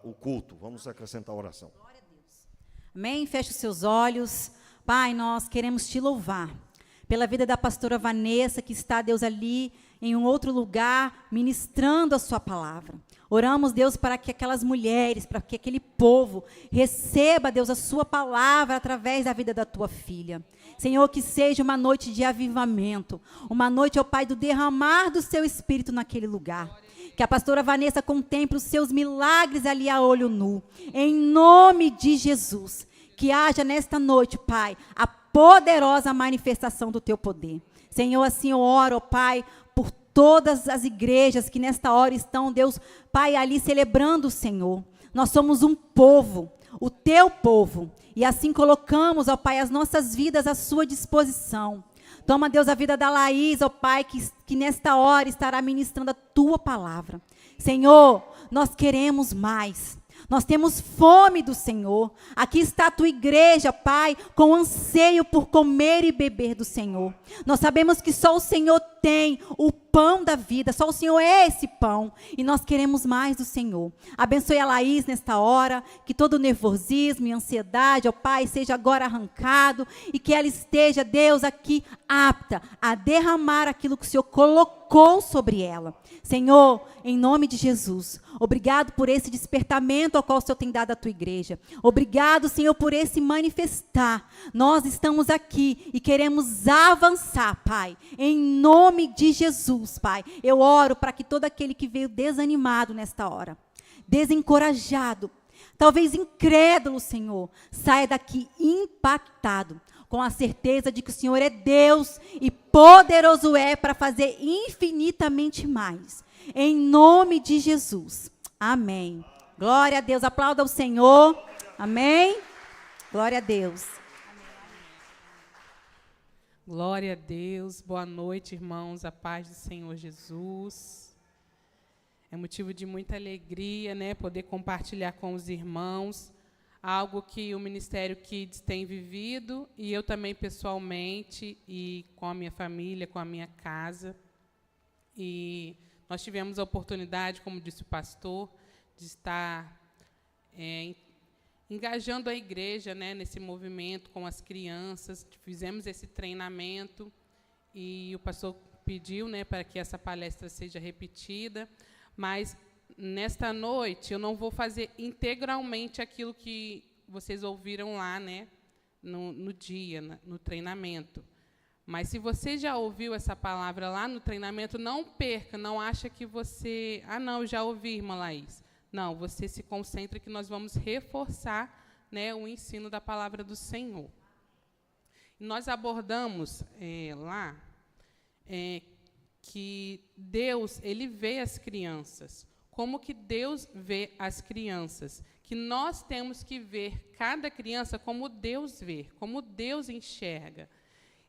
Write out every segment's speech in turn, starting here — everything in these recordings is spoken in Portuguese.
o culto. Vamos acrescentar a oração. Glória a Deus. Amém? Feche os seus olhos. Pai, nós queremos te louvar pela vida da pastora Vanessa, que está, Deus, ali em um outro lugar, ministrando a sua palavra. Oramos, Deus, para que aquelas mulheres, para que aquele povo receba, Deus, a sua palavra através da vida da tua filha. Senhor, que seja uma noite de avivamento, uma noite, ó Pai, do derramar do seu Espírito naquele lugar. Que a pastora Vanessa contemple os seus milagres ali a olho nu. Em nome de Jesus. Que haja nesta noite, Pai, a poderosa manifestação do teu poder. Senhor, assim eu oro, ó Pai, por todas as igrejas que nesta hora estão, Deus, Pai, ali celebrando o Senhor. Nós somos um povo, o teu povo. E assim colocamos, ó Pai, as nossas vidas à sua disposição. Toma, Deus, a vida da Laís, ó Pai, que nesta hora estará ministrando a tua palavra. Senhor, nós queremos mais. Nós temos fome do Senhor. Aqui está a tua igreja, Pai, com anseio por comer e beber do Senhor. Nós sabemos que só o Senhor tem o pão da vida, só o Senhor é esse pão. E nós queremos mais do Senhor. Abençoe a Laís nesta hora, que todo nervosismo e ansiedade, ó Pai, seja agora arrancado e que ela esteja, Deus, aqui apta a derramar aquilo que o Senhor colocou sobre ela. Senhor, em nome de Jesus, obrigado por esse despertamento ao qual o Senhor tem dado à tua igreja. Obrigado, Senhor, por esse manifestar. Nós estamos aqui e queremos avançar, Pai, em nome de Jesus, Pai. Eu oro para que todo aquele que veio desanimado nesta hora, desencorajado, talvez incrédulo, Senhor, saia daqui impactado, com a certeza de que o Senhor é Deus e poderoso é para fazer infinitamente mais. Em nome de Jesus. Amém. Glória a Deus. Aplauda o Senhor. Amém. Glória a Deus. Glória a Deus. Boa noite, irmãos. A paz do Senhor Jesus. É motivo de muita alegria, né, poder compartilhar com os irmãos algo que o Ministério Kids tem vivido, e eu também pessoalmente, e com a minha família, com a minha casa. E nós tivemos a oportunidade, como disse o pastor, de estar engajando a igreja, né, nesse movimento com as crianças. Fizemos esse treinamento, e o pastor pediu, né, para que essa palestra seja repetida, mas nesta noite, eu não vou fazer integralmente aquilo que vocês ouviram lá, né, no dia, no treinamento. Mas se você já ouviu essa palavra lá no treinamento, não perca, não acha que você... Ah, não, eu já ouvi, irmã Laís. Não, você se concentre que nós vamos reforçar, né, o ensino da palavra do Senhor. Nós abordamos lá que Deus, ele vê as crianças. Como que Deus vê as crianças? Que nós temos que ver cada criança como Deus vê, como Deus enxerga.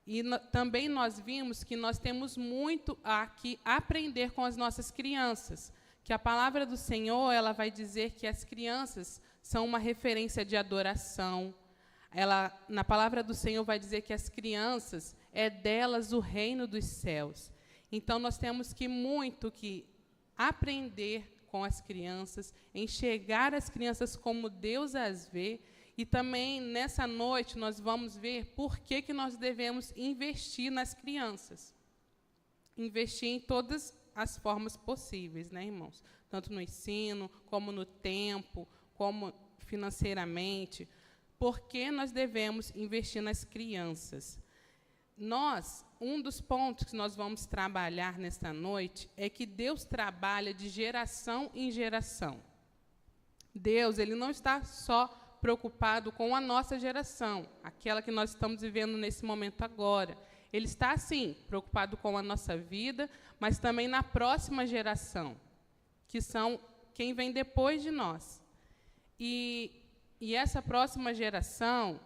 E também nós vimos que nós temos muito a que aprender com as nossas crianças, que a palavra do Senhor, ela vai dizer que as crianças são uma referência de adoração. Ela, na palavra do Senhor, vai dizer que as crianças, é delas o reino dos céus. Então, nós temos que muito que aprender com as crianças, enxergar as crianças como Deus as vê, e também, nessa noite, nós vamos ver por que nós devemos investir nas crianças. Investir em todas as formas possíveis, né, irmãos? Tanto no ensino, como no tempo, como financeiramente. Por que nós devemos investir nas crianças? Um dos pontos que nós vamos trabalhar nesta noite é que Deus trabalha de geração em geração. Deus, ele não está só preocupado com a nossa geração, aquela que nós estamos vivendo nesse momento agora. Ele está, sim, preocupado com a nossa vida, mas também na próxima geração, que são quem vem depois de nós. E essa próxima geração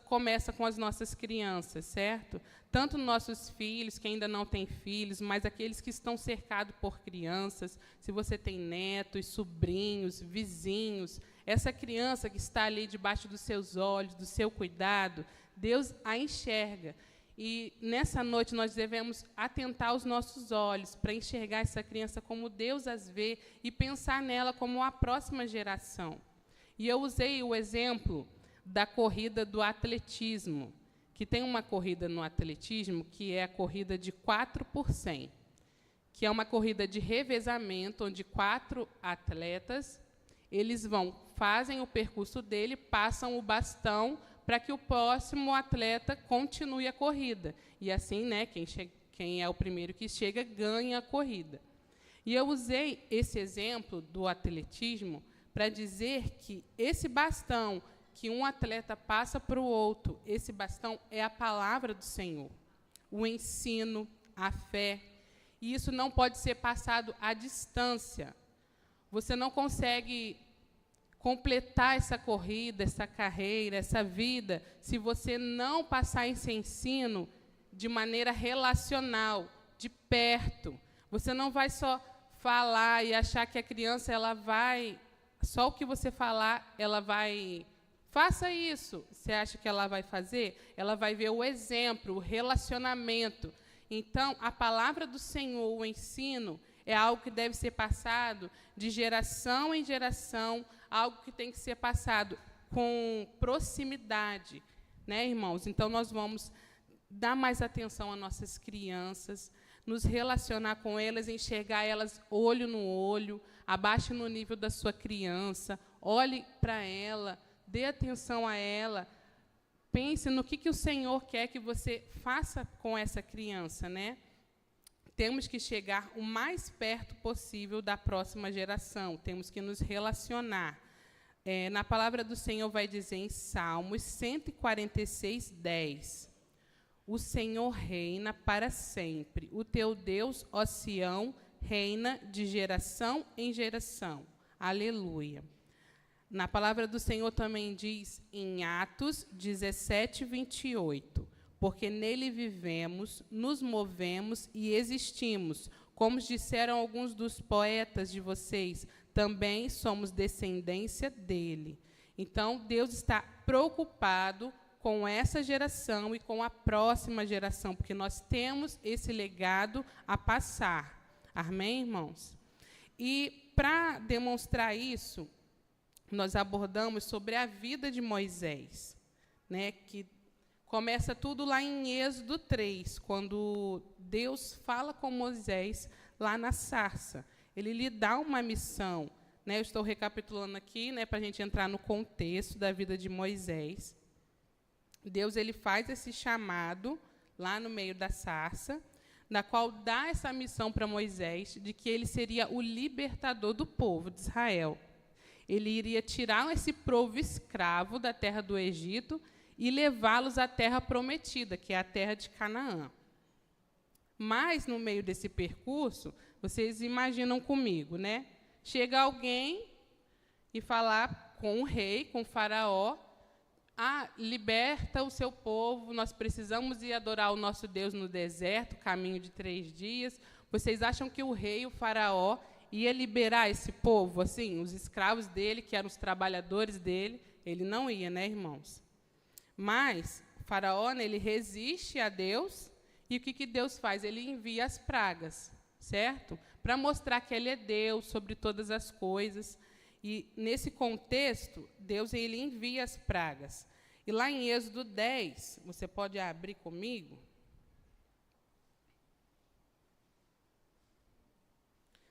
começa com as nossas crianças, certo? Tanto nossos filhos, que ainda não têm filhos, mas aqueles que estão cercados por crianças, se você tem netos, sobrinhos, vizinhos, essa criança que está ali debaixo dos seus olhos, do seu cuidado, Deus a enxerga. E nessa noite nós devemos atentar os nossos olhos para enxergar essa criança como Deus as vê e pensar nela como a próxima geração. E eu usei o exemplo da corrida do atletismo, que tem uma corrida no atletismo que é a corrida de 4 por 100, que é uma corrida de revezamento, onde 4 atletas, eles fazem o percurso dele, passam o bastão para que o próximo atleta continue a corrida. E assim, né, quem é o primeiro que chega ganha a corrida. E eu usei esse exemplo do atletismo para dizer que esse bastão que um atleta passa para o outro, esse bastão é a palavra do Senhor, o ensino, a fé. E isso não pode ser passado à distância. Você não consegue completar essa corrida, essa carreira, essa vida, se você não passar esse ensino de maneira relacional, de perto. Você não vai só falar e achar que a criança ela vai, só o que você falar, ela vai, faça isso. Você acha que ela vai fazer? Ela vai ver o exemplo, o relacionamento. Então, a palavra do Senhor, o ensino, é algo que deve ser passado de geração em geração, algo que tem que ser passado com proximidade, né, irmãos? Então, nós vamos dar mais atenção às nossas crianças, nos relacionar com elas, enxergar elas olho no olho, abaixe no nível da sua criança, olhe para ela, dê atenção a ela, pense no que o Senhor quer que você faça com essa criança, né? Temos que chegar o mais perto possível da próxima geração. Temos que nos relacionar. Na palavra do Senhor vai dizer em Salmos 146, 10. O Senhor reina para sempre. O teu Deus, ó Sião, reina de geração em geração. Aleluia. Na palavra do Senhor também diz em Atos 17, 28. Porque nele vivemos, nos movemos e existimos. Como disseram alguns dos poetas de vocês, também somos descendência dele. Então, Deus está preocupado com essa geração e com a próxima geração, porque nós temos esse legado a passar. Amém, irmãos? E, para demonstrar isso, nós abordamos sobre a vida de Moisés, né, que começa tudo lá em Êxodo 3, quando Deus fala com Moisés lá na sarça. Ele lhe dá uma missão. Né? Eu estou recapitulando aqui, né, para a gente entrar no contexto da vida de Moisés. Deus ele faz esse chamado lá no meio da sarça, na qual dá essa missão para Moisés de que ele seria o libertador do povo de Israel. Ele iria tirar esse povo escravo da terra do Egito e levá-los à terra prometida, que é a terra de Canaã. Mas, no meio desse percurso, vocês imaginam comigo, né? Chega alguém e falar com o rei, com o faraó, liberta o seu povo, nós precisamos ir adorar o nosso Deus no deserto, caminho de 3 dias. Vocês acham que o rei, o faraó, ia liberar esse povo, assim, os escravos dele, que eram os trabalhadores dele? Ele não ia, né, irmãos? Mas o faraó, né, ele resiste a Deus, e o que Deus faz? Ele envia as pragas, certo? Para mostrar que ele é Deus sobre todas as coisas. E, nesse contexto, Deus ele envia as pragas. E lá em Êxodo 10, você pode abrir comigo?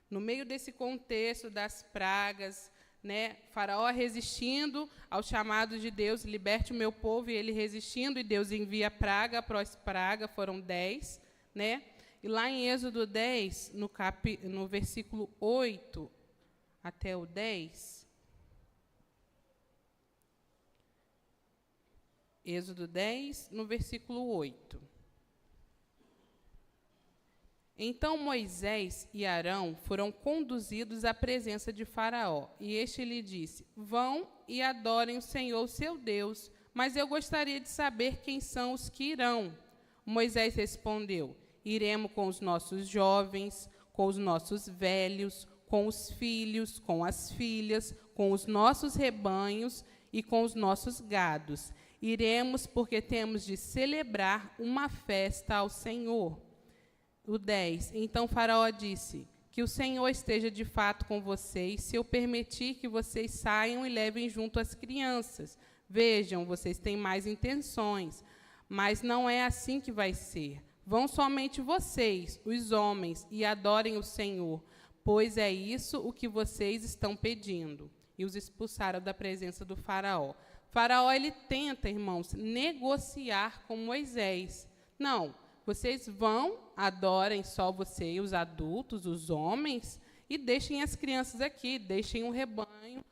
No meio desse contexto das pragas, né, Faraó resistindo ao chamado de Deus, liberte o meu povo, e ele resistindo, e Deus envia praga após praga, foram 10. Né? E lá em Êxodo 10, no versículo 8 até o 10, Êxodo 10, no versículo 8. Então Moisés e Arão foram conduzidos à presença de Faraó, e este lhe disse: vão e adorem o Senhor, seu Deus, mas eu gostaria de saber quem são os que irão. Moisés respondeu: iremos com os nossos jovens, com os nossos velhos, com os filhos, com as filhas, com os nossos rebanhos e com os nossos gados. Iremos porque temos de celebrar uma festa ao Senhor. O 10. Então Faraó disse: que o Senhor esteja de fato com vocês, se eu permitir que vocês saiam e levem junto as crianças. Vejam, vocês têm mais intenções, mas não é assim que vai ser. Vão somente vocês, os homens, e adorem o Senhor, pois é isso o que vocês estão pedindo. E os expulsaram da presença do Faraó. Faraó, ele tenta, irmãos, negociar com Moisés. Não, vocês vão, adorem só vocês, os adultos, os homens, e deixem as crianças aqui, deixem o rebanho.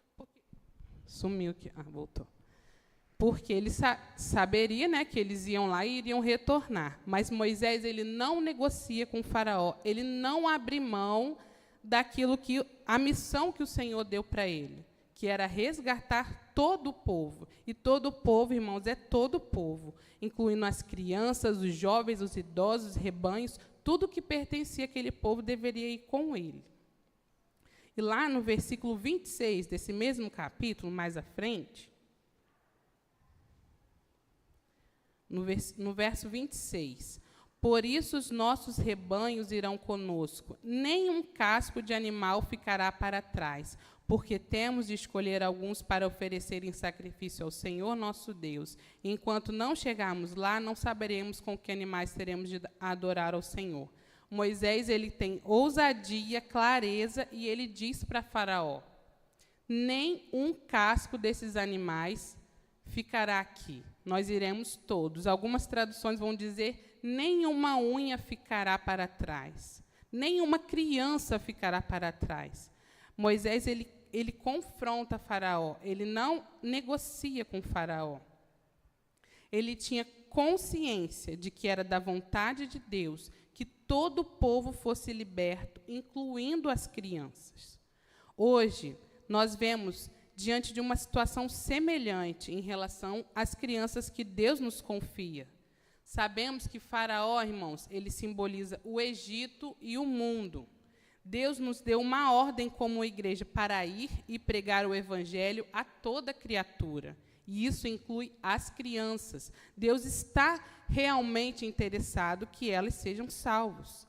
Sumiu aqui, voltou. Porque ele saberia, né, que eles iam lá e iriam retornar. Mas Moisés, ele não negocia com o Faraó, ele não abre mão daquilo que a missão que o Senhor deu para ele, que era resgatar todo o povo. E todo o povo, irmãos, é todo o povo, incluindo as crianças, os jovens, os idosos, os rebanhos, tudo que pertencia àquele povo deveria ir com ele. E lá no versículo 26 desse mesmo capítulo, mais à frente, no verso 26, por isso os nossos rebanhos irão conosco, nenhum casco de animal ficará para trás, porque temos de escolher alguns para oferecer em sacrifício ao Senhor nosso Deus. Enquanto não chegarmos lá, não saberemos com que animais teremos de adorar ao Senhor. Moisés, ele tem ousadia, clareza, e ele diz para Faraó: nem um casco desses animais ficará aqui. Nós iremos todos. Algumas traduções vão dizer: nenhuma unha ficará para trás. Nenhuma criança ficará para trás. Moisés, ele confronta Faraó. Ele não negocia com Faraó. Ele tinha consciência de que era da vontade de Deus que todo o povo fosse liberto, incluindo as crianças. Hoje, nós vemos diante de uma situação semelhante em relação às crianças que Deus nos confia. Sabemos que Faraó, irmãos, ele simboliza o Egito e o mundo. Deus nos deu uma ordem como igreja para ir e pregar o evangelho a toda criatura. E isso inclui as crianças. Deus está realmente interessado que elas sejam salvos.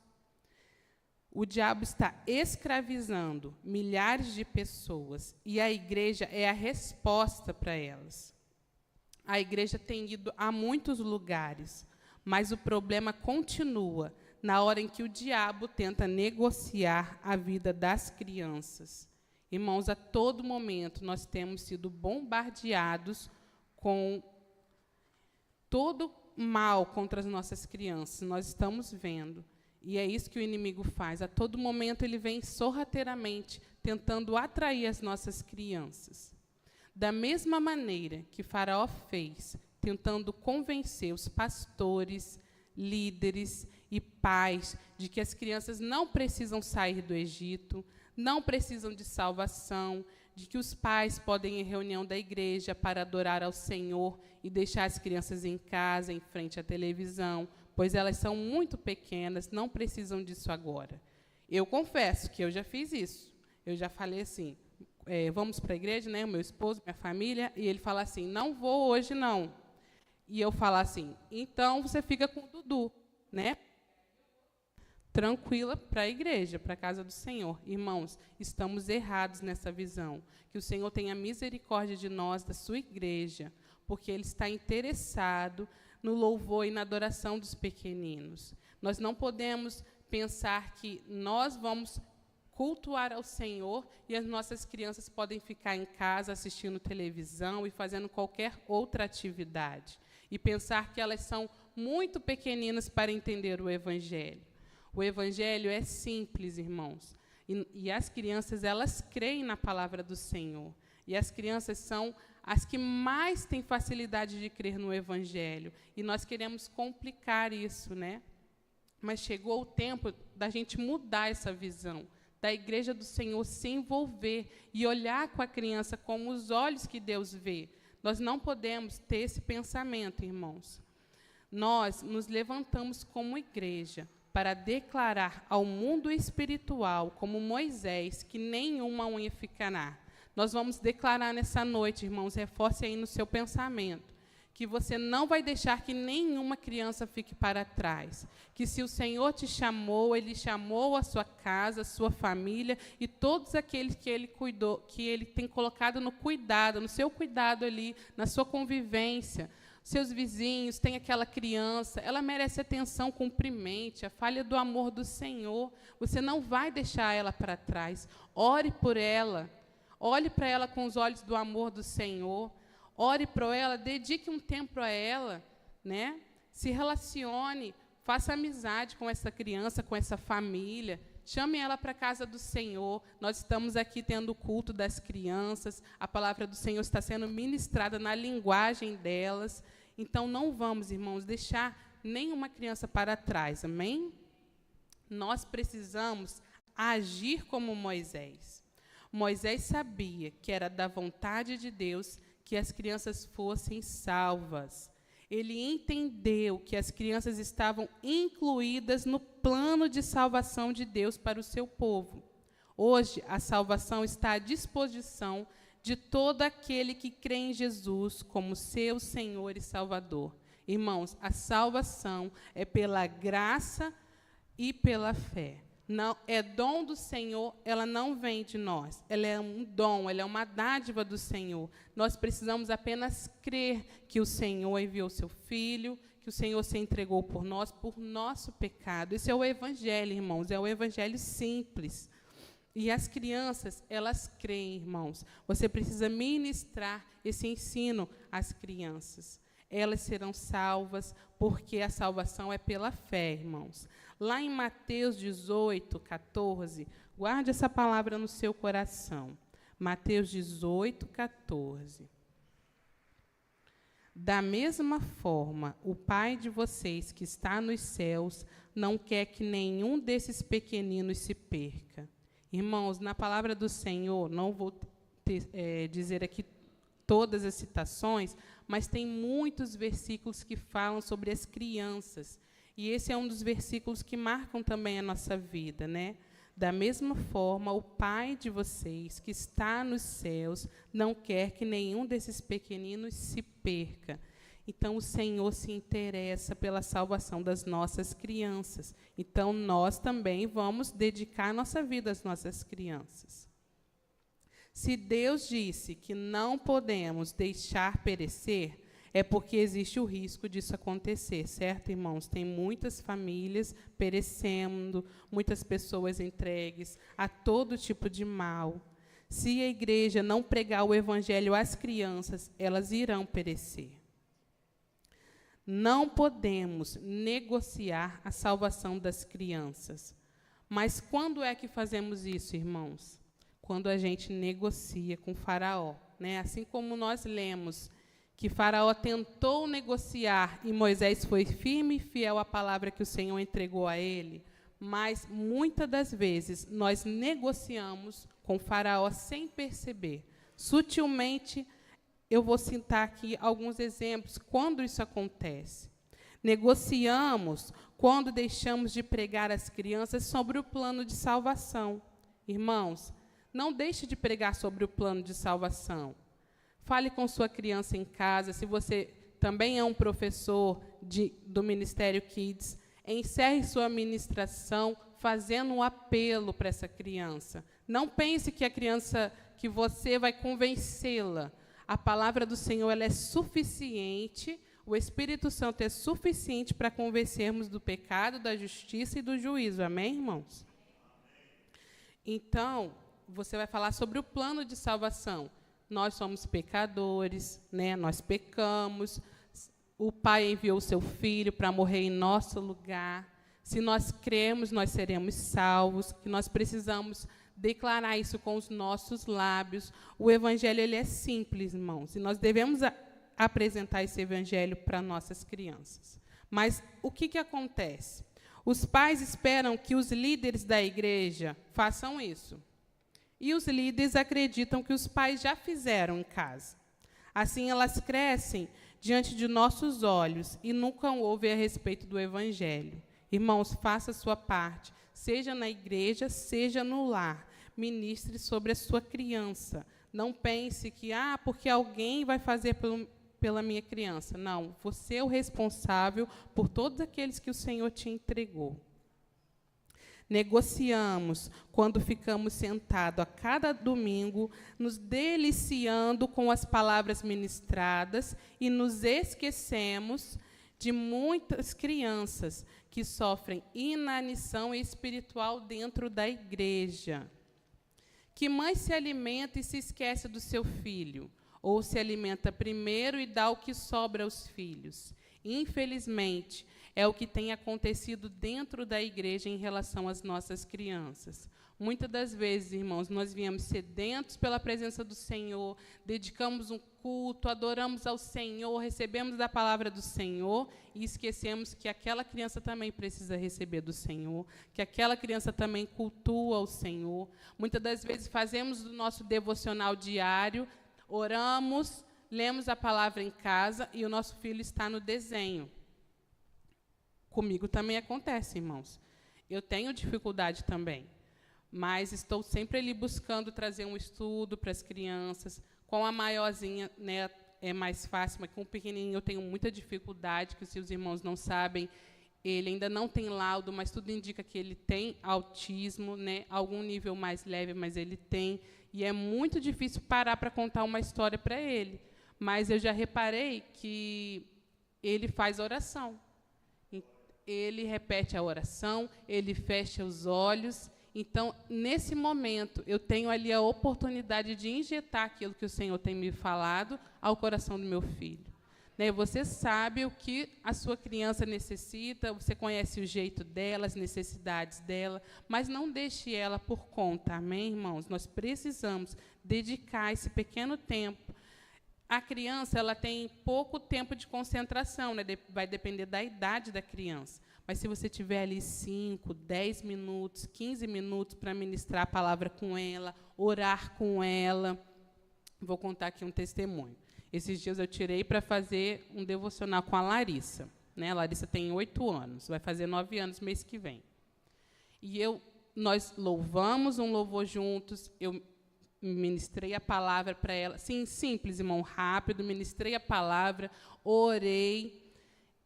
O diabo está escravizando milhares de pessoas e a igreja é a resposta para elas. A igreja tem ido a muitos lugares, mas o problema continua na hora em que o diabo tenta negociar a vida das crianças. Irmãos, a todo momento nós temos sido bombardeados com todo mal contra as nossas crianças. Nós estamos vendo. E é isso que o inimigo faz. A todo momento ele vem sorrateiramente tentando atrair as nossas crianças. Da mesma maneira que Faraó fez, tentando convencer os pastores, líderes e pais de que as crianças não precisam sair do Egito, não precisam de salvação, de que os pais podem ir em reunião da igreja para adorar ao Senhor e deixar as crianças em casa, em frente à televisão, pois elas são muito pequenas, não precisam disso agora. Eu confesso que eu já fiz isso. Eu já falei assim, vamos para a igreja, né, o meu esposo, minha família, e ele fala assim, não vou hoje, não. E eu falo assim, então você fica com o Dudu, né? Tranquila para a igreja, para a casa do Senhor. Irmãos, estamos errados nessa visão. Que o Senhor tenha misericórdia de nós, da sua igreja, porque Ele está interessado no louvor e na adoração dos pequeninos. Nós não podemos pensar que nós vamos cultuar ao Senhor e as nossas crianças podem ficar em casa assistindo televisão e fazendo qualquer outra atividade. E pensar que elas são muito pequeninas para entender o Evangelho. O Evangelho é simples, irmãos. E as crianças, elas creem na palavra do Senhor. E as crianças são as que mais têm facilidade de crer no Evangelho. E nós queremos complicar isso, né? Mas chegou o tempo da gente mudar essa visão, da igreja do Senhor se envolver e olhar com a criança como os olhos que Deus vê. Nós não podemos ter esse pensamento, irmãos. Nós nos levantamos como igreja para declarar ao mundo espiritual, como Moisés, que nenhuma unha ficará. Nós vamos declarar nessa noite, irmãos, reforce aí no seu pensamento, que você não vai deixar que nenhuma criança fique para trás. Que se o Senhor te chamou, Ele chamou a sua casa, a sua família e todos aqueles que Ele cuidou, que Ele tem colocado no cuidado, no seu cuidado ali, na sua convivência. Seus vizinhos, tem aquela criança, ela merece atenção, cumprimente, a falha do amor do Senhor. Você não vai deixar ela para trás. Ore por ela. Olhe para ela com os olhos do amor do Senhor. Ore para ela, dedique um tempo a ela, né? Se relacione, faça amizade com essa criança, com essa família. Chame ela para a casa do Senhor. Nós estamos aqui tendo o culto das crianças. A palavra do Senhor está sendo ministrada na linguagem delas. Então, não vamos, irmãos, deixar nenhuma criança para trás. Amém? Nós precisamos agir como Moisés. Moisés sabia que era da vontade de Deus que as crianças fossem salvas. Ele entendeu que as crianças estavam incluídas no plano de salvação de Deus para o seu povo. Hoje, a salvação está à disposição de todo aquele que crê em Jesus como seu Senhor e Salvador. Irmãos, a salvação é pela graça e pela fé. Não, é dom do Senhor, ela não vem de nós. Ela é um dom, ela é uma dádiva do Senhor. Nós precisamos apenas crer que o Senhor enviou seu Filho, que o Senhor se entregou por nós, por nosso pecado. Esse é o Evangelho, irmãos, é o Evangelho simples. E as crianças, elas creem, irmãos. Você precisa ministrar esse ensino às crianças. Elas serão salvas, porque a salvação é pela fé, irmãos. Lá em Mateus 18, 14, guarde essa palavra no seu coração. Mateus 18, 14. Da mesma forma, o Pai de vocês que está nos céus não quer que nenhum desses pequeninos se perca. Irmãos, na palavra do Senhor, não vou dizer aqui todas as citações, mas tem muitos versículos que falam sobre as crianças. E esse é um dos versículos que marcam também a nossa vida, né? Da mesma forma, o Pai de vocês, que está nos céus, não quer que nenhum desses pequeninos se perca. Então, o Senhor se interessa pela salvação das nossas crianças. Então, nós também vamos dedicar nossa vida às nossas crianças. Se Deus disse que não podemos deixar perecer, é porque existe o risco disso acontecer, certo, irmãos? Tem muitas famílias perecendo, muitas pessoas entregues a todo tipo de mal. Se a igreja não pregar o evangelho às crianças, elas irão perecer. Não podemos negociar a salvação das crianças. Mas quando é que fazemos isso, irmãos? Quando a gente negocia com Faraó, né? Assim como nós lemos que Faraó tentou negociar e Moisés foi firme e fiel à palavra que o Senhor entregou a ele, mas muitas das vezes nós negociamos com Faraó sem perceber. Sutilmente, eu vou citar aqui alguns exemplos quando isso acontece. Negociamos quando deixamos de pregar às crianças sobre o plano de salvação. Irmãos, não deixe de pregar sobre o plano de salvação. Fale com sua criança em casa. Se você também é um professor do Ministério Kids, encerre sua ministração fazendo um apelo para essa criança. Não pense que a criança, que você vai convencê-la. A palavra do Senhor ela é suficiente, o Espírito Santo é suficiente para convencermos do pecado, da justiça e do juízo. Amém, irmãos? Então, você vai falar sobre o plano de salvação. Nós somos pecadores, né? Nós pecamos. O Pai enviou o seu Filho para morrer em nosso lugar. Se nós cremos, nós seremos salvos. Que nós precisamos declarar isso com os nossos lábios. O Evangelho ele é simples, irmãos, e nós devemos apresentar esse Evangelho para nossas crianças. Mas o que acontece? Os pais esperam que os líderes da igreja façam isso. E os líderes acreditam que os pais já fizeram em casa. Assim, elas crescem diante de nossos olhos e nunca ouvem a respeito do Evangelho. Irmãos, faça a sua parte, seja na igreja, seja no lar. Ministre sobre a sua criança. Não pense que, porque alguém vai fazer pela minha criança. Não, você é o responsável por todos aqueles que o Senhor te entregou. Negociamos quando ficamos sentados a cada domingo, nos deliciando com as palavras ministradas e nos esquecemos de muitas crianças que sofrem inanição espiritual dentro da igreja. Que mãe se alimenta e se esquece do seu filho? Ou se alimenta primeiro e dá o que sobra aos filhos? Infelizmente, é o que tem acontecido dentro da igreja em relação às nossas crianças. Muitas das vezes, irmãos, nós viemos sedentos pela presença do Senhor, dedicamos um culto, adoramos ao Senhor, recebemos da palavra do Senhor e esquecemos que aquela criança também precisa receber do Senhor, que aquela criança também cultua o Senhor. Muitas das vezes fazemos o nosso devocional diário, oramos, lemos a palavra em casa e o nosso filho está no desenho. Comigo também acontece, irmãos. Eu tenho dificuldade também, mas estou sempre ali buscando trazer um estudo para as crianças. Com a maiorzinha, né, é mais fácil, mas com o pequenininho eu tenho muita dificuldade, que se os irmãos não sabem, ele ainda não tem laudo, mas tudo indica que ele tem autismo, né, algum nível mais leve, mas ele tem, e é muito difícil parar para contar uma história para ele. Mas eu já reparei que ele faz oração. Ele repete a oração, ele fecha os olhos. Então, nesse momento, eu tenho ali a oportunidade de injetar aquilo que o Senhor tem me falado ao coração do meu filho. Né? Você sabe o que a sua criança necessita, você conhece o jeito dela, as necessidades dela, mas não deixe ela por conta, amém, irmãos? Nós precisamos dedicar esse pequeno tempo. A criança ela tem pouco tempo de concentração, né? Vai depender da idade da criança. Mas se você tiver ali 5, 10 minutos, 15 minutos para ministrar a palavra com ela, orar com ela. Vou contar aqui um testemunho. Esses dias eu tirei para fazer um devocional com a Larissa. Né? A Larissa tem 8 anos, vai fazer 9 anos mês que vem. E nós louvamos um louvor juntos, eu ministrei a palavra para ela, sim, simples, irmão, rápido, ministrei a palavra, orei,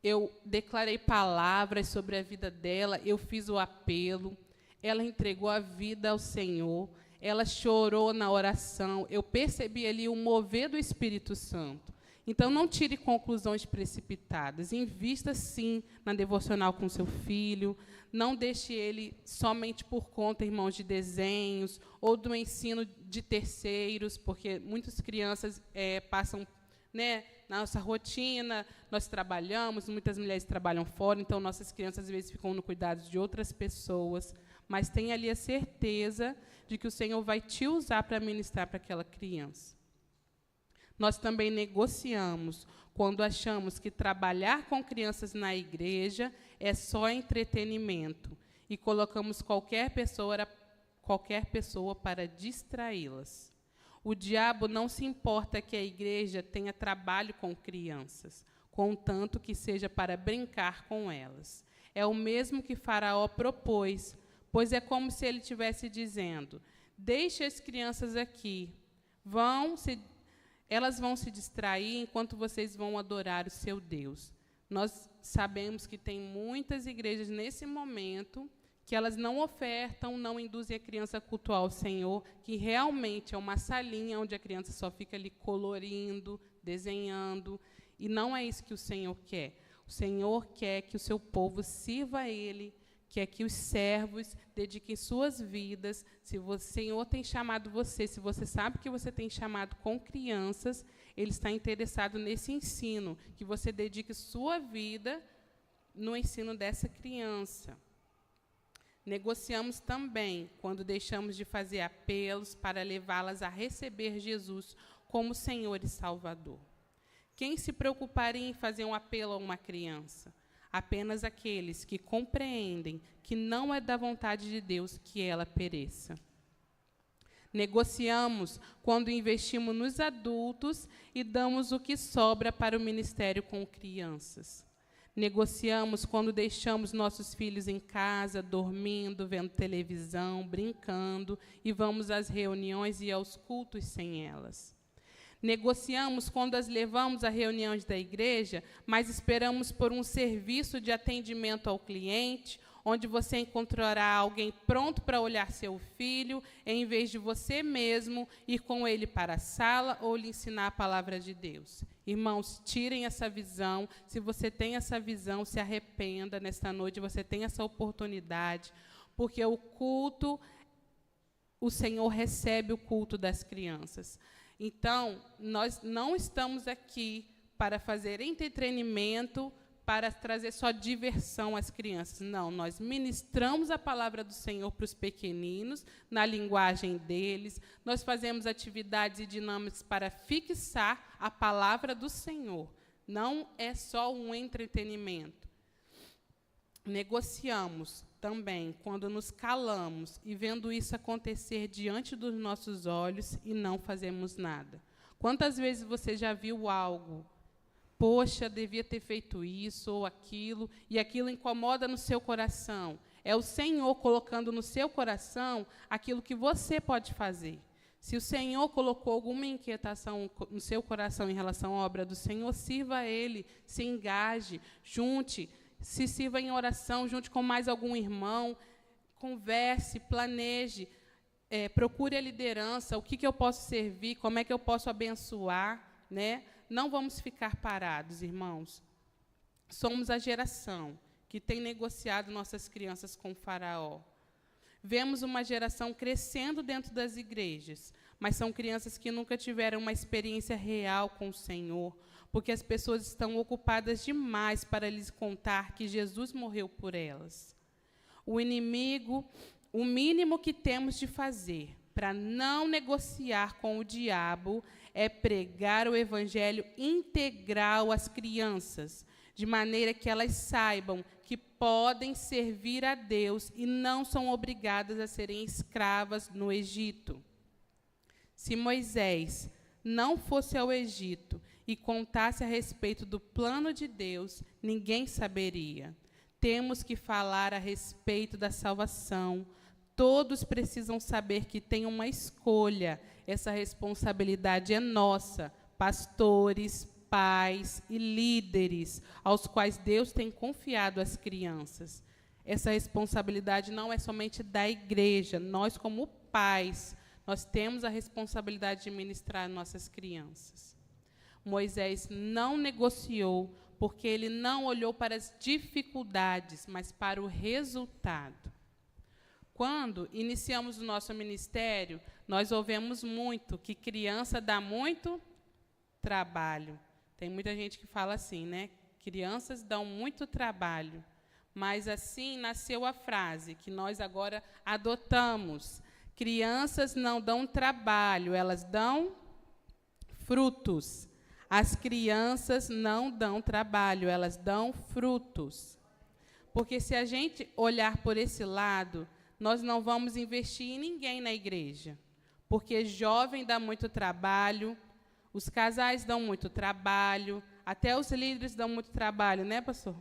eu declarei palavras sobre a vida dela, eu fiz o apelo, ela entregou a vida ao Senhor, ela chorou na oração, eu percebi ali o mover do Espírito Santo. Então, não tire conclusões precipitadas, invista, sim, na devocional com seu filho, não deixe ele somente por conta, irmãos, de desenhos ou do ensino de terceiros, porque muitas crianças passam, né, na nossa rotina, nós trabalhamos, muitas mulheres trabalham fora, então nossas crianças, às vezes, ficam no cuidado de outras pessoas, mas tenha ali a certeza de que o Senhor vai te usar para ministrar para aquela criança. Nós também negociamos quando achamos que trabalhar com crianças na igreja é só entretenimento e colocamos qualquer pessoa para distraí-las. O diabo não se importa que a igreja tenha trabalho com crianças, contanto que seja para brincar com elas. É o mesmo que Faraó propôs, pois é como se ele estivesse dizendo: deixe as crianças aqui, elas vão se distrair enquanto vocês vão adorar o seu Deus. Nós sabemos que tem muitas igrejas nesse momento que elas não ofertam, não induzem a criança a cultuar o Senhor, que realmente é uma salinha onde a criança só fica ali colorindo, desenhando, e não é isso que o Senhor quer. O Senhor quer que o seu povo sirva a Ele, quer que os servos dediquem suas vidas. Se o Senhor tem chamado você, se você sabe que você tem chamado com crianças, Ele está interessado nesse ensino, que você dedique sua vida no ensino dessa criança. Negociamos também quando deixamos de fazer apelos para levá-las a receber Jesus como Senhor e Salvador. Quem se preocuparia em fazer um apelo a uma criança? Apenas aqueles que compreendem que não é da vontade de Deus que ela pereça. Negociamos quando investimos nos adultos e damos o que sobra para o ministério com crianças. Negociamos quando deixamos nossos filhos em casa, dormindo, vendo televisão, brincando, e vamos às reuniões e aos cultos sem elas. Negociamos quando as levamos a reuniões da igreja, mas esperamos por um serviço de atendimento ao cliente, onde você encontrará alguém pronto para olhar seu filho, em vez de você mesmo ir com ele para a sala ou lhe ensinar a palavra de Deus. Irmãos, tirem essa visão. Se você tem essa visão, se arrependa nesta noite, você tem essa oportunidade, porque o culto, o Senhor recebe o culto das crianças. Então, nós não estamos aqui para fazer entretenimento, para trazer só diversão às crianças. Não, nós ministramos a palavra do Senhor para os pequeninos, na linguagem deles. Nós fazemos atividades e dinâmicas para fixar a palavra do Senhor. Não é só um entretenimento. Negociamos também quando nos calamos e vendo isso acontecer diante dos nossos olhos e não fazemos nada. Quantas vezes você já viu algo? Poxa, devia ter feito isso ou aquilo, e aquilo incomoda no seu coração. É o Senhor colocando no seu coração aquilo que você pode fazer. Se o Senhor colocou alguma inquietação no seu coração em relação à obra do Senhor, sirva a Ele, se engaje, junte, se sirva em oração, junte com mais algum irmão, converse, planeje, procure a liderança, o que eu posso servir, como é que eu posso abençoar, né? Não vamos ficar parados, irmãos. Somos a geração que tem negociado nossas crianças com o Faraó. Vemos uma geração crescendo dentro das igrejas, mas são crianças que nunca tiveram uma experiência real com o Senhor, porque as pessoas estão ocupadas demais para lhes contar que Jesus morreu por elas. O inimigo, o mínimo que temos de fazer para não negociar com o diabo é pregar o evangelho integral às crianças, de maneira que elas saibam que podem servir a Deus e não são obrigadas a serem escravas no Egito. Se Moisés não fosse ao Egito e contasse a respeito do plano de Deus, ninguém saberia. Temos que falar a respeito da salvação. Todos precisam saber que tem uma escolha. Essa responsabilidade é nossa, pastores, pais e líderes, aos quais Deus tem confiado as crianças. Essa responsabilidade não é somente da igreja. Nós, como pais, nós temos a responsabilidade de ministrar nossas crianças. Moisés não negociou, porque ele não olhou para as dificuldades, mas para o resultado. Quando iniciamos o nosso ministério, nós ouvimos muito que criança dá muito trabalho. Tem muita gente que fala assim, né? Crianças dão muito trabalho. Mas assim nasceu a frase que nós agora adotamos. Crianças não dão trabalho, elas dão frutos. As crianças não dão trabalho, elas dão frutos. Porque se a gente olhar por esse lado, nós não vamos investir em ninguém na igreja, porque jovem dá muito trabalho, os casais dão muito trabalho, até os líderes dão muito trabalho, né, pastor?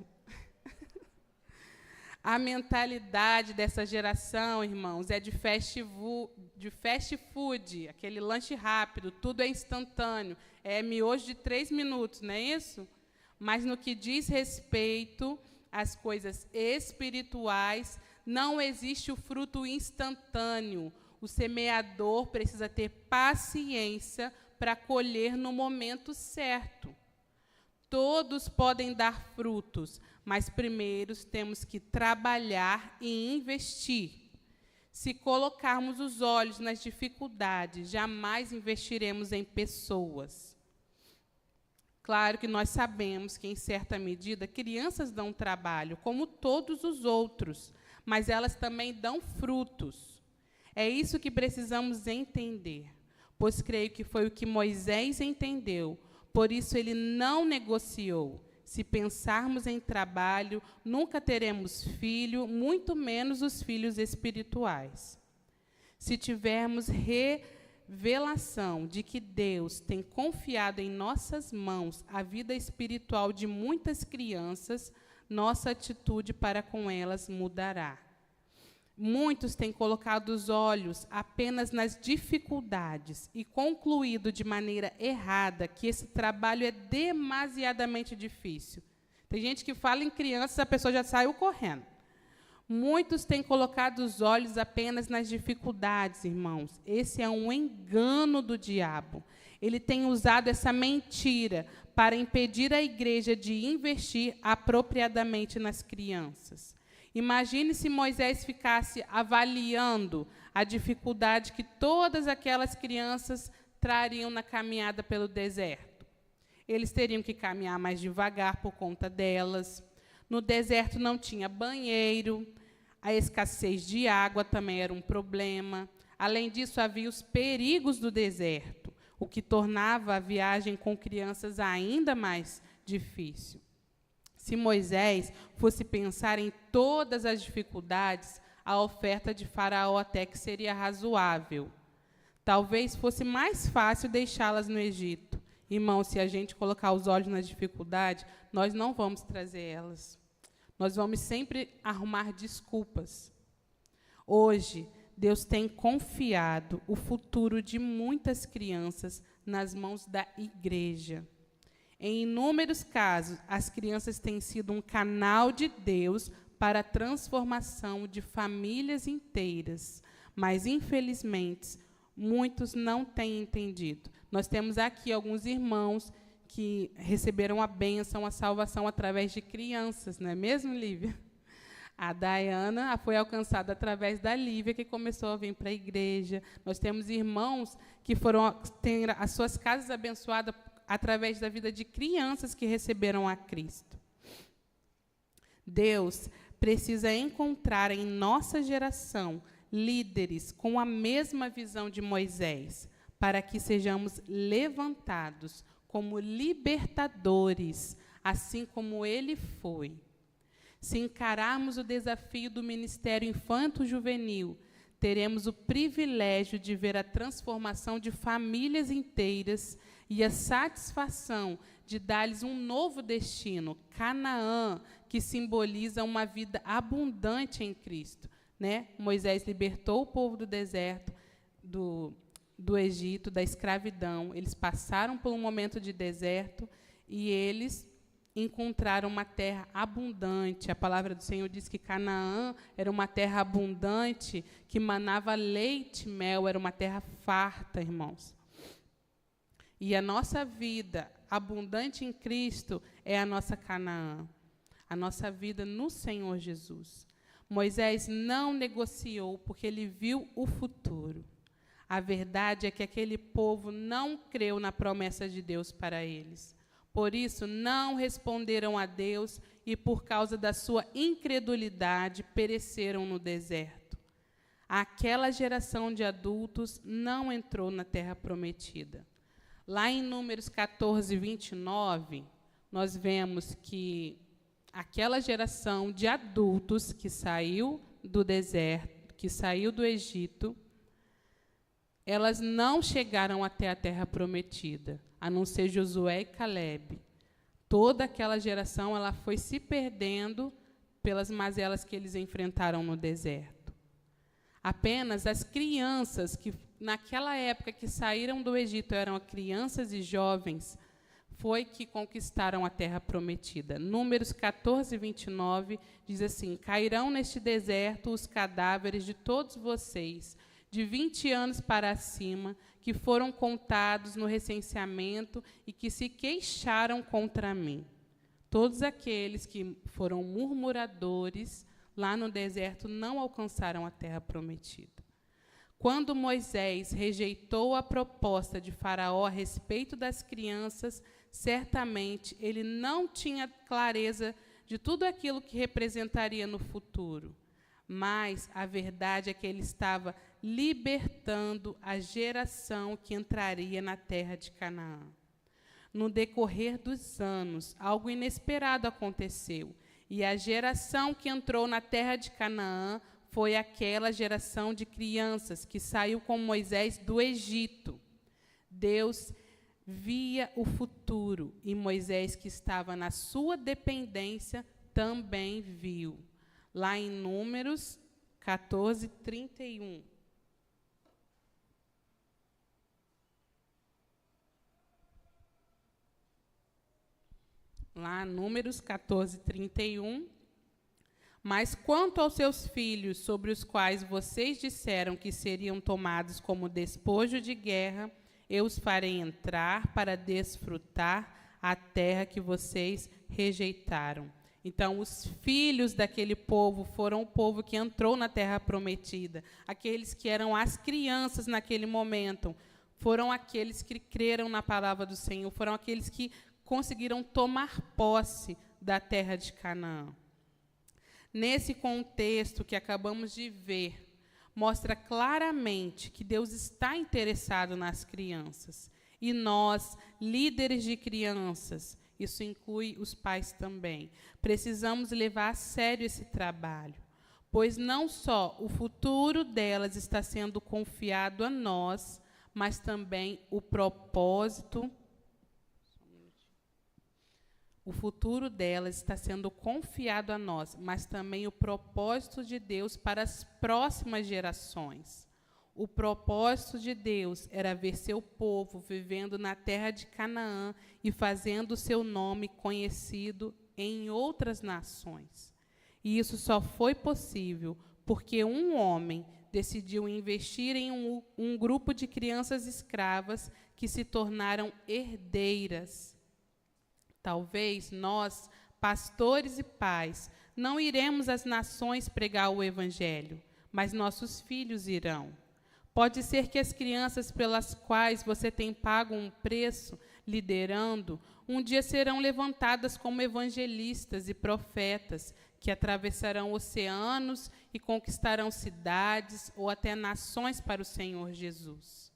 A mentalidade dessa geração, irmãos, é de fast food, aquele lanche rápido, tudo é instantâneo, é miojo de 3 minutos, não é isso? Mas no que diz respeito às coisas espirituais, não existe o fruto instantâneo. O semeador precisa ter paciência para colher no momento certo. Todos podem dar frutos, mas primeiro temos que trabalhar e investir. Se colocarmos os olhos nas dificuldades, jamais investiremos em pessoas. Claro que nós sabemos que, em certa medida, crianças dão trabalho, como todos os outros, mas elas também dão frutos. É isso que precisamos entender, pois creio que foi o que Moisés entendeu, por isso ele não negociou. Se pensarmos em trabalho, nunca teremos filho, muito menos os filhos espirituais. Se tivermos revelação de que Deus tem confiado em nossas mãos a vida espiritual de muitas crianças, nossa atitude para com elas mudará. Muitos têm colocado os olhos apenas nas dificuldades e concluído de maneira errada que esse trabalho é demasiadamente difícil. Tem gente que fala em crianças, a pessoa já saiu correndo. Muitos têm colocado os olhos apenas nas dificuldades, irmãos. Esse é um engano do diabo. Ele tem usado essa mentira para impedir a igreja de investir apropriadamente nas crianças. Imagine se Moisés ficasse avaliando a dificuldade que todas aquelas crianças trariam na caminhada pelo deserto. Eles teriam que caminhar mais devagar por conta delas. No deserto não tinha banheiro, a escassez de água também era um problema. Além disso, havia os perigos do deserto, o que tornava a viagem com crianças ainda mais difícil. Se Moisés fosse pensar em todas as dificuldades, a oferta de Faraó até que seria razoável. Talvez fosse mais fácil deixá-las no Egito. Irmão, se a gente colocar os olhos nas dificuldades, nós não vamos trazer elas. Nós vamos sempre arrumar desculpas. Hoje, Deus tem confiado o futuro de muitas crianças nas mãos da igreja. Em inúmeros casos, as crianças têm sido um canal de Deus para a transformação de famílias inteiras, mas, infelizmente, muitos não têm entendido. Nós temos aqui alguns irmãos que receberam a bênção, a salvação através de crianças, não é mesmo, Lívia? A Dayana foi alcançada através da Lívia, que começou a vir para a igreja. Nós temos irmãos que têm as suas casas abençoadas através da vida de crianças que receberam a Cristo. Deus precisa encontrar em nossa geração líderes com a mesma visão de Moisés, para que sejamos levantados como libertadores, assim como ele foi. Se encararmos o desafio do ministério infanto-juvenil, teremos o privilégio de ver a transformação de famílias inteiras e a satisfação de dar-lhes um novo destino, Canaã, que simboliza uma vida abundante em Cristo. Né? Moisés libertou o povo do deserto, do Egito, da escravidão. Eles passaram por um momento de deserto e eles encontraram uma terra abundante. A palavra do Senhor diz que Canaã era uma terra abundante, que manava leite e mel, era uma terra farta, irmãos. E a nossa vida abundante em Cristo é a nossa Canaã, a nossa vida no Senhor Jesus. Moisés não negociou porque ele viu o futuro. A verdade é que aquele povo não creu na promessa de Deus para eles. Por isso, não responderam a Deus e, por causa da sua incredulidade, pereceram no deserto. Aquela geração de adultos não entrou na terra prometida. Lá em Números 14, 29, nós vemos que aquela geração de adultos que saiu do deserto, que saiu do Egito, elas não chegaram até a terra prometida, a não ser Josué e Calebe. Toda aquela geração ela foi se perdendo pelas mazelas que eles enfrentaram no deserto. Apenas as crianças que, naquela época que saíram do Egito, eram crianças e jovens, foi que conquistaram a terra prometida. Números 14, 29, diz assim: cairão neste deserto os cadáveres de todos vocês, de 20 anos para cima, que foram contados no recenseamento e que se queixaram contra mim. Todos aqueles que foram murmuradores lá no deserto não alcançaram a terra prometida. Quando Moisés rejeitou a proposta de Faraó a respeito das crianças, certamente ele não tinha clareza de tudo aquilo que representaria no futuro. Mas a verdade é que ele estava libertando a geração que entraria na terra de Canaã. No decorrer dos anos, algo inesperado aconteceu, e a geração que entrou na terra de Canaã foi aquela geração de crianças que saiu com Moisés do Egito. Deus via o futuro, e Moisés, que estava na sua dependência, também viu. Lá em Números 14, 31. Lá, Números 14, 31. Mas quanto aos seus filhos, sobre os quais vocês disseram que seriam tomados como despojo de guerra, eu os farei entrar para desfrutar a terra que vocês rejeitaram. Então, os filhos daquele povo foram o povo que entrou na terra prometida. Aqueles que eram as crianças naquele momento, foram aqueles que creram na palavra do Senhor, foram aqueles que conseguiram tomar posse da terra de Canaã. Nesse contexto que acabamos de ver, mostra claramente que Deus está interessado nas crianças. E nós, líderes de crianças, isso inclui os pais também, precisamos levar a sério esse trabalho, pois não só o futuro delas está sendo confiado a nós, mas também o propósito. O futuro delas está sendo confiado a nós, mas também o propósito de Deus para as próximas gerações. O propósito de Deus era ver seu povo vivendo na terra de Canaã e fazendo o seu nome conhecido em outras nações. E isso só foi possível porque um homem decidiu investir em um grupo de crianças escravas que se tornaram herdeiras. Talvez nós, pastores e pais, não iremos às nações pregar o evangelho, mas nossos filhos irão. Pode ser que as crianças pelas quais você tem pago um preço, liderando, um dia serão levantadas como evangelistas e profetas, que atravessarão oceanos e conquistarão cidades ou até nações para o Senhor Jesus.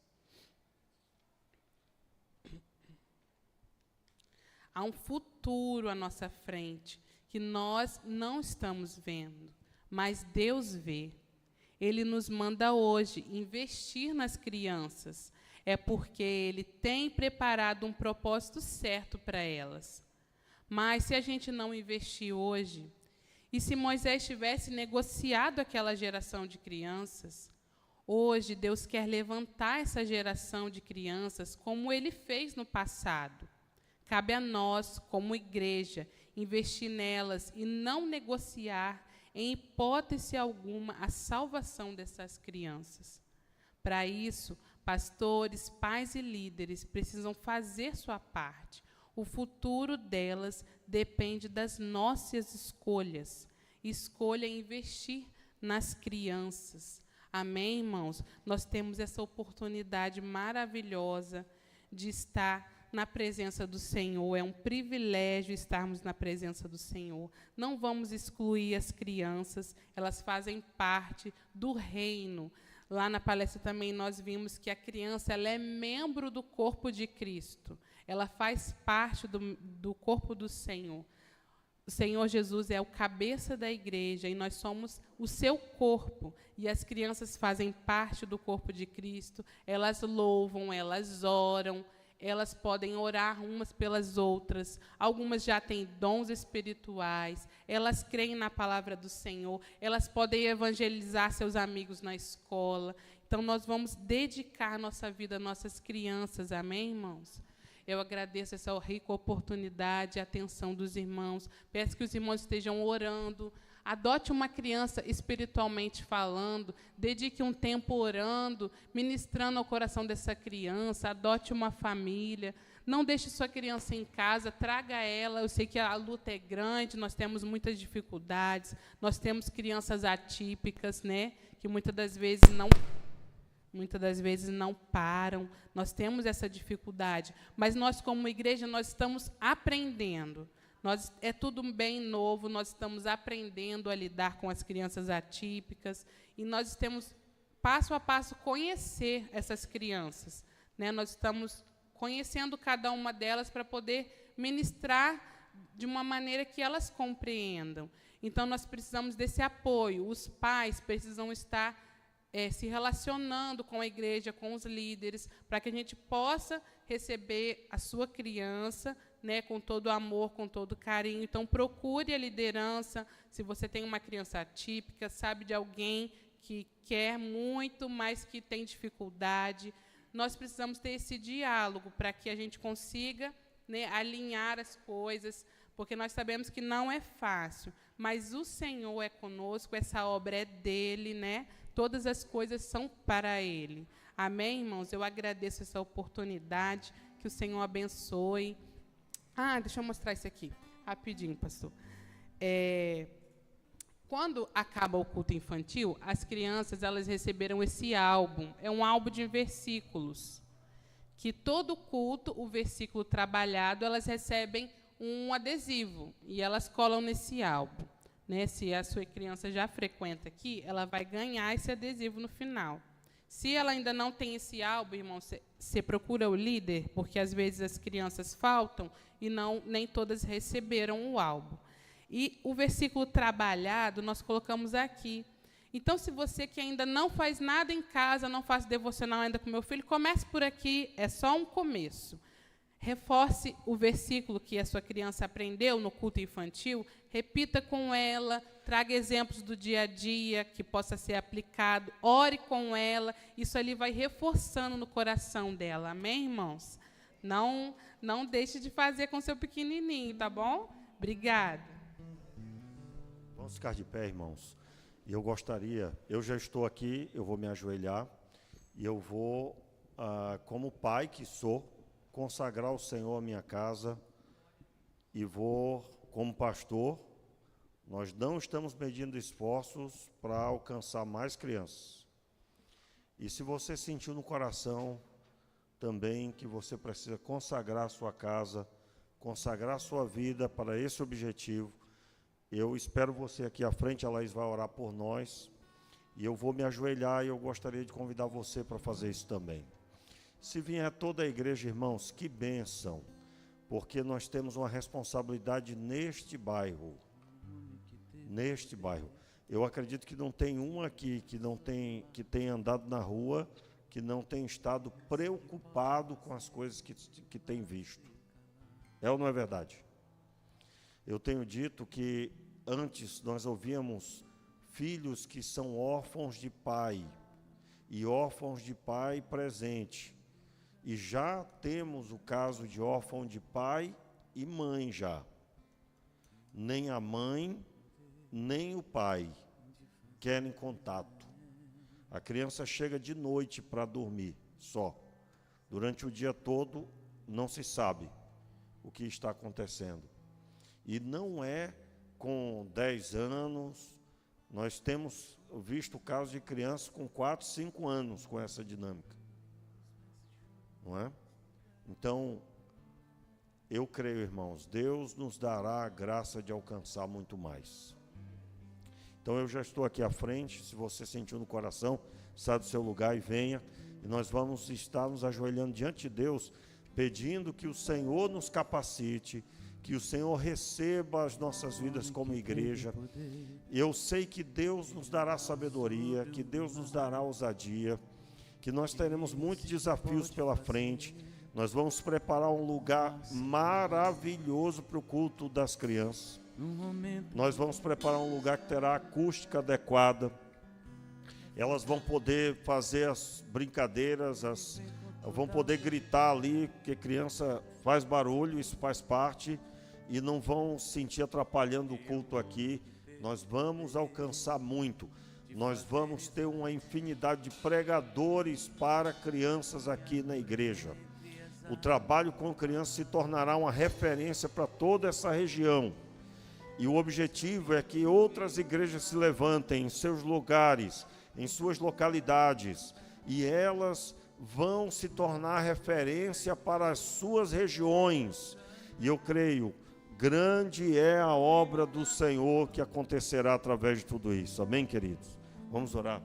Há um futuro à nossa frente que nós não estamos vendo, mas Deus vê. Ele nos manda hoje investir nas crianças. É porque Ele tem preparado um propósito certo para elas. Mas se a gente não investir hoje, e se Moisés tivesse negociado aquela geração de crianças, hoje Deus quer levantar essa geração de crianças como Ele fez no passado. Cabe a nós, como igreja, investir nelas e não negociar, em hipótese alguma, a salvação dessas crianças. Para isso, pastores, pais e líderes precisam fazer sua parte. O futuro delas depende das nossas escolhas. Escolha investir nas crianças. Amém, irmãos? Nós temos essa oportunidade maravilhosa de estar na presença do Senhor. É um privilégio estarmos na presença do Senhor. Não vamos excluir as crianças, elas fazem parte do reino. Lá na palestra também nós vimos que a criança ela é membro do corpo de Cristo. Ela faz parte do corpo do Senhor. O Senhor Jesus é o cabeça da igreja e nós somos o seu corpo. E as crianças fazem parte do corpo de Cristo. Elas louvam, elas oram, elas podem orar umas pelas outras. Algumas já têm dons espirituais. Elas creem na palavra do Senhor. Elas podem evangelizar seus amigos na escola. Então, nós vamos dedicar nossa vida às nossas crianças. Amém, irmãos? Eu agradeço essa rica oportunidade, a atenção dos irmãos. Peço que os irmãos estejam orando. Adote uma criança espiritualmente falando. Dedique um tempo orando, ministrando ao coração dessa criança. Adote uma família. Não deixe sua criança em casa, traga ela. Eu sei que a luta é grande, nós temos muitas dificuldades. Nós temos crianças atípicas, né, que muitas das vezes não param. Nós temos essa dificuldade, mas nós, como igreja, nós estamos aprendendo. É tudo bem novo, nós estamos aprendendo a lidar com as crianças atípicas, e nós temos, passo a passo, conhecer essas crianças, né? Nós estamos conhecendo cada uma delas para poder ministrar de uma maneira que elas compreendam. Então, nós precisamos desse apoio. Os pais precisam estar se relacionando com a igreja, com os líderes, para que a gente possa receber a sua criança, né, com todo amor, com todo carinho. Então, procure a liderança. Se você tem uma criança atípica, sabe de alguém que quer muito, mas que tem dificuldade, nós precisamos ter esse diálogo para que a gente consiga, né, alinhar as coisas, porque nós sabemos que não é fácil, mas o Senhor é conosco, essa obra é dele, né? Todas as coisas são para ele. Amém, irmãos? Eu agradeço essa oportunidade, que o Senhor abençoe. Deixa eu mostrar isso aqui, rapidinho, pastor. Quando acaba o culto infantil, as crianças elas receberam esse álbum. É um álbum de versículos, que todo culto, o versículo trabalhado, elas recebem um adesivo, e elas colam nesse álbum. Né? Se a sua criança já frequenta aqui, ela vai ganhar esse adesivo no final. Se ela ainda não tem esse álbum, irmão, você procura o líder, porque às vezes as crianças faltam e nem todas receberam o álbum. E o versículo trabalhado nós colocamos aqui. Então, se você que ainda não faz nada em casa, não faz devocional ainda com meu filho, comece por aqui, é só um começo. Reforce o versículo que a sua criança aprendeu no culto infantil, repita com ela, traga exemplos do dia a dia que possa ser aplicado, ore com ela, isso ali vai reforçando no coração dela, amém, irmãos? Não deixe de fazer com seu pequenininho, tá bom? Obrigada. Vamos ficar de pé, irmãos. E eu já estou aqui, eu vou me ajoelhar, e eu vou, como pai que sou, consagrar ao Senhor a minha casa, e vou, como pastor, nós não estamos medindo esforços para alcançar mais crianças. E se você sentiu no coração também que você precisa consagrar a sua casa, consagrar a sua vida para esse objetivo, eu espero você aqui à frente, a Laís vai orar por nós, e eu vou me ajoelhar, e eu gostaria de convidar você para fazer isso também. Se vier toda a igreja, irmãos, que bênção, porque nós temos uma responsabilidade neste bairro. Neste bairro. Eu acredito que não tem um aqui que tenha andado na rua, que não tenha estado preocupado com as coisas que tem visto. É ou não é verdade? Eu tenho dito que antes nós ouvíamos filhos que são órfãos de pai, e órfãos de pai presente. E já temos o caso de órfão de pai e mãe já. Nem a mãe, nem o pai querem contato. A criança chega de noite para dormir só. Durante o dia todo não se sabe o que está acontecendo. E não é com 10 anos, nós temos visto casos de crianças com 4, 5 anos com essa dinâmica. Não é? Então, eu creio, irmãos, Deus nos dará a graça de alcançar muito mais. Então, eu já estou aqui à frente, se você sentiu no coração, sai do seu lugar e venha, e nós vamos estar nos ajoelhando diante de Deus, pedindo que o Senhor nos capacite, que o Senhor receba as nossas vidas como igreja. Eu sei que Deus nos dará sabedoria, que Deus nos dará ousadia, que nós teremos muitos desafios pela frente. Nós vamos preparar um lugar maravilhoso para o culto das crianças. Nós vamos preparar um lugar que terá acústica adequada. Elas vão poder fazer as brincadeiras, vão poder gritar ali, porque criança faz barulho, isso faz parte, e não vão se sentir atrapalhando o culto aqui. Nós vamos alcançar muito. Nós vamos ter uma infinidade de pregadores para crianças aqui na igreja. O trabalho com crianças se tornará uma referência para toda essa região. E o objetivo é que outras igrejas se levantem em seus lugares, em suas localidades, e elas vão se tornar referência para as suas regiões. E eu creio, grande é a obra do Senhor que acontecerá através de tudo isso. Amém, queridos? Vamos orar.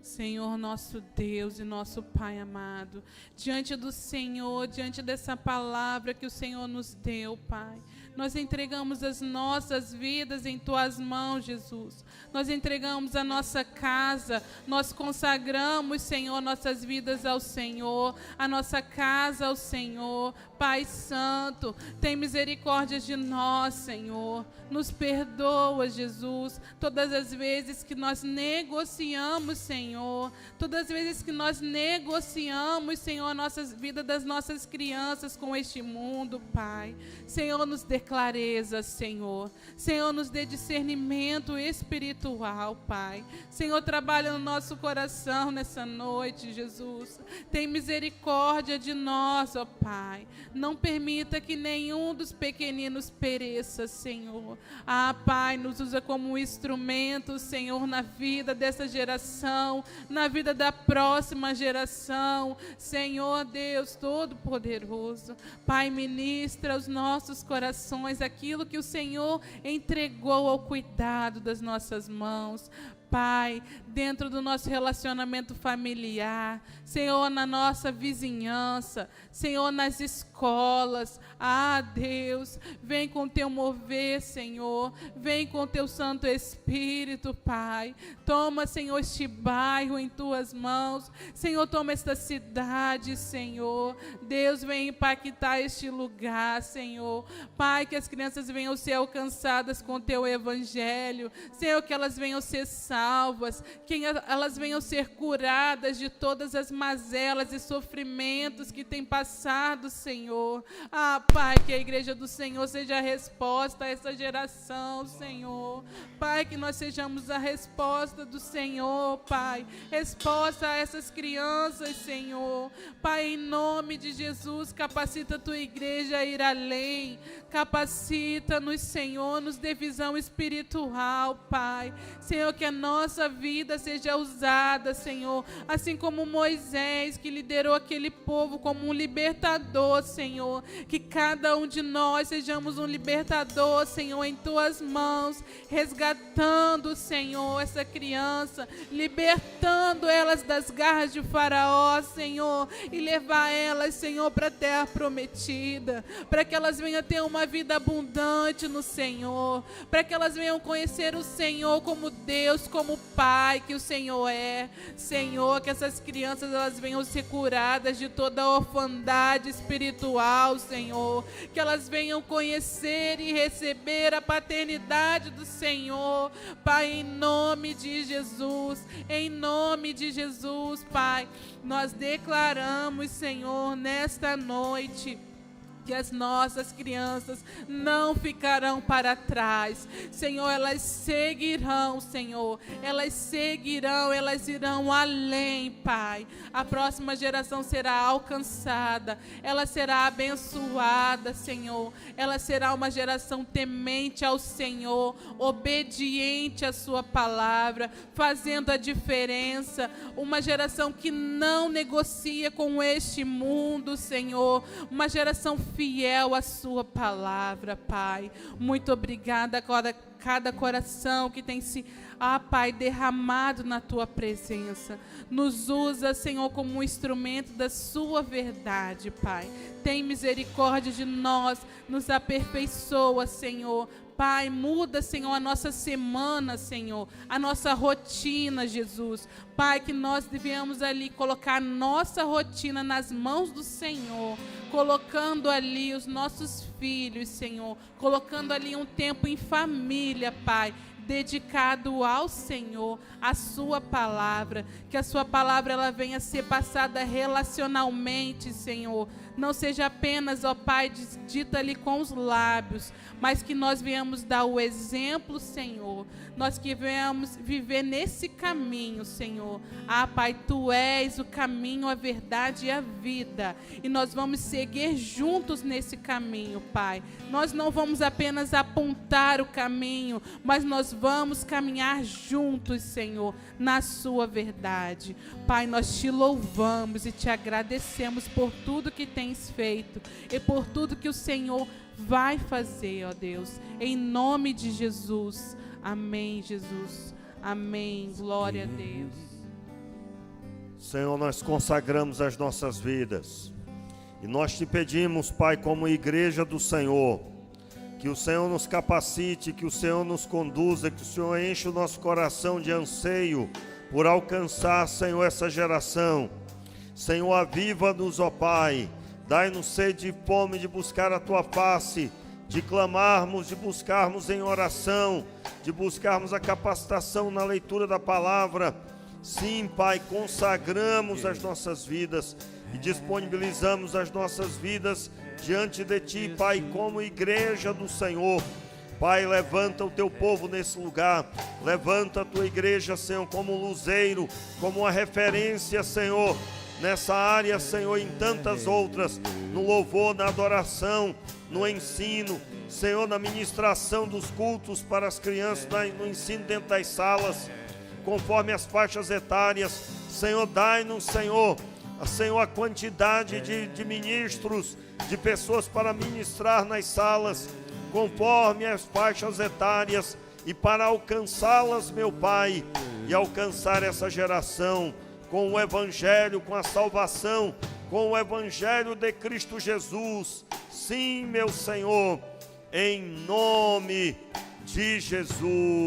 Senhor, nosso Deus e nosso Pai amado, diante do Senhor, diante dessa palavra que o Senhor nos deu, Pai, Nós entregamos as nossas vidas em Tuas mãos, Jesus. Nós entregamos a nossa casa, nós consagramos, Senhor, nossas vidas ao Senhor, a nossa casa ao Senhor. Pai Santo, tem misericórdia de nós, Senhor. Nos perdoa, Jesus, todas as vezes que nós negociamos, Senhor, todas as vezes que nós negociamos, Senhor, a nossa vida das nossas crianças com este mundo, Pai. Senhor, nos dê clareza, Senhor. Senhor, nos dê discernimento espiritual, Pai. Senhor, trabalha no nosso coração nessa noite, Jesus. Tem misericórdia de nós, ó Pai. Não permita que nenhum dos pequeninos pereça, Senhor. Ah, Pai, nos usa como um instrumento, Senhor, na vida dessa geração, na vida da próxima geração. Senhor Deus Todo-Poderoso, Pai, ministra aos nossos corações aquilo que o Senhor entregou ao cuidado das nossas mãos. Pai, dentro do nosso relacionamento familiar, Senhor, na nossa vizinhança, Senhor, nas escolas. Ah, Deus, vem com o Teu mover, Senhor, vem com o Teu Santo Espírito, Pai. Toma, Senhor, este bairro em Tuas mãos. Senhor, toma esta cidade, Senhor. Deus, vem impactar este lugar, Senhor. Pai, que as crianças venham ser alcançadas com o Teu Evangelho. Senhor, que elas venham ser salvas, que elas venham ser curadas de todas as mazelas e sofrimentos que têm passado, Senhor. Ah, Pai, que a igreja do Senhor seja a resposta a essa geração, Senhor. Pai, que nós sejamos a resposta do Senhor, Pai. Resposta a essas crianças, Senhor. Pai, em nome de Jesus, capacita a Tua igreja a ir além. Capacita-nos, Senhor, nos dê visão espiritual, Pai. Senhor, que a nossa vida seja usada, Senhor, assim como Moisés, que liderou aquele povo como um libertador, Senhor. Que cada um de nós sejamos um libertador, Senhor, em Tuas mãos, resgatando, Senhor, essa criança, libertando elas das garras de Faraó, Senhor, e levar elas, Senhor, para a terra prometida, para que elas venham ter uma vida abundante no Senhor, para que elas venham conhecer o Senhor como Deus, como Pai que o Senhor é. Senhor, que essas crianças elas venham ser curadas de toda a orfandade espiritual, Senhor, que elas venham conhecer e receber a paternidade do Senhor, Pai, em nome de Jesus, Pai, nós declaramos, Senhor, nesta noite, que as nossas crianças não ficarão para trás. Senhor, elas seguirão, Senhor. Elas seguirão, elas irão além, Pai. A próxima geração será alcançada. Ela será abençoada, Senhor. Ela será uma geração temente ao Senhor, obediente à Sua palavra, fazendo a diferença. Uma geração que não negocia com este mundo, Senhor. Uma geração fiel à Sua palavra, Pai. Muito obrigada a cada coração que tem se, Pai, derramado na Tua presença. Nos usa, Senhor, como um instrumento da Sua verdade, Pai. Tem misericórdia de nós, nos aperfeiçoa, Senhor. Pai, muda, Senhor, a nossa semana, Senhor, a nossa rotina, Jesus. Pai, que nós devemos ali colocar a nossa rotina nas mãos do Senhor, colocando ali os nossos filhos, Senhor, colocando ali um tempo em família, Pai, dedicado ao Senhor, a Sua palavra, que a Sua palavra ela venha ser passada relacionalmente, Senhor, não seja apenas, ó Pai, dita ali com os lábios, mas que nós venhamos dar o exemplo, Senhor, nós que venhamos viver nesse caminho, Senhor. Ah, Pai, Tu és o caminho, a verdade e a vida, e nós vamos seguir juntos nesse caminho, Pai. Nós não vamos apenas apontar o caminho, mas nós vamos caminhar juntos, Senhor, na Sua verdade. Pai, nós Te louvamos e Te agradecemos por tudo que Tens feito e por tudo que o Senhor vai fazer, ó Deus, em nome de Jesus. Amém, Jesus. Amém. Glória a Deus. Senhor, nós consagramos as nossas vidas e nós Te pedimos, Pai, como igreja do Senhor, Que o Senhor nos capacite, que o Senhor nos conduza, que o Senhor enche o nosso coração de anseio por alcançar, Senhor, essa geração. Senhor, aviva-nos, ó Pai, dai-nos sede e fome de buscar a Tua face, de clamarmos, de buscarmos em oração, de buscarmos a capacitação na leitura da palavra. Sim, Pai, consagramos as nossas vidas e disponibilizamos as nossas vidas diante de Ti, Pai, como igreja do Senhor. Pai, levanta o Teu povo nesse lugar, levanta a Tua igreja, Senhor, como um luzeiro, como uma referência, Senhor, nessa área, Senhor, e em tantas outras, no louvor, na adoração, no ensino, Senhor, na ministração dos cultos para as crianças, no ensino dentro das salas, conforme as faixas etárias. Senhor, dai-nos, Senhor, a quantidade de ministros, de pessoas para ministrar nas salas, conforme as faixas etárias, e para alcançá-las, meu Pai, e alcançar essa geração com o Evangelho, com a salvação, com o Evangelho de Cristo Jesus. Sim, meu Senhor, em nome de Jesus.